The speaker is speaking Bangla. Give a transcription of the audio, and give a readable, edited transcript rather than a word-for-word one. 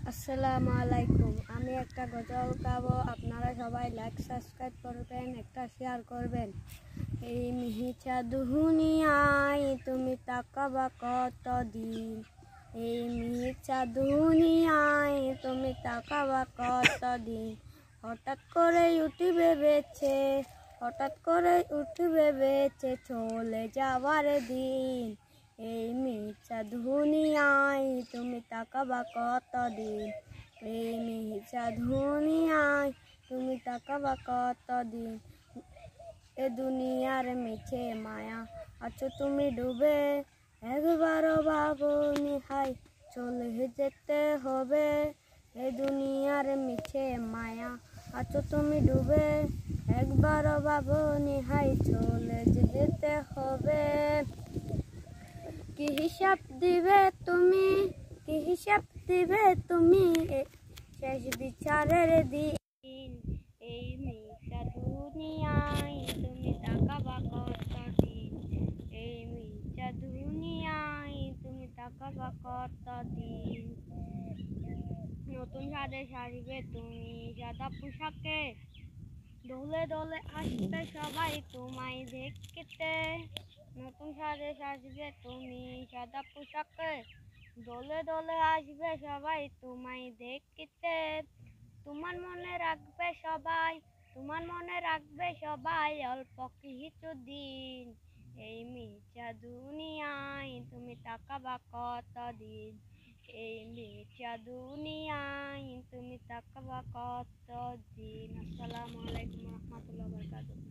আসসালামু আলাইকুম। আমি একটা গজল গাবো, আপনারা সবাই লাইক সাবস্ক্রাইব করবেন, একটা শেয়ার করবেন। এই মিহিচা দুনিয়ায় তুমি তাকাবা কতদিন, এই মিহিচা দুনিয়ায় তুমি তাকাবা কতদিন। হঠাৎ করে উঠবে বেছে, হঠাৎ করে উঠবে বেছে চলে যাওয়ার দিন। এই মিহিচা দুনিয়ায় তুমি তাকাবা কতদিন, এই মিহিচা দুনিয়ায় তুমি তাকাবা কতদিন। এ দুনিয়ার মিছে মায়া আছো তুমি ডুবে, একবারও ভাবনি হাই চলে যেতে হবে। এ দুনিয়ার মিছে মায়া আছো তুমি ডুবে, একবারও ভাবনি হাই চলে যেতে হবে। কি হিসাব দিবে তুমি, কি হিসাব দিবে তুমি শেষ বিচারের দিন। এই মিথ্যা দুনিয়ায় তুমি তাকাবা কতদিন, এই মিথ্যা দুনিয়ায় তুমি তাকাবা কতদিন। নতুন সাজে সাজবে তুমি সাদা পোশাকে, দোলে দোলে আসবে সবাই তোমায় দেখতে। নতুন সাজে সাজবে তুমি সাদা পোশাকে, দোলে দোলে আসবে সবাই তোমায় দেখতে। তোমার মনে রাখবে সবাই, তোমার মনে রাখবে সবাই অল্প কিছু দিন। এই মিথ্যা দুনিয়ায় তুমি তাকাবা কতদিন, এই মিথ্যা দুনিয়ায় তুমি তাকাবা কতদিন। আসসালামু আলাইকুম রহমতুল্লাহ বরকাতুহু।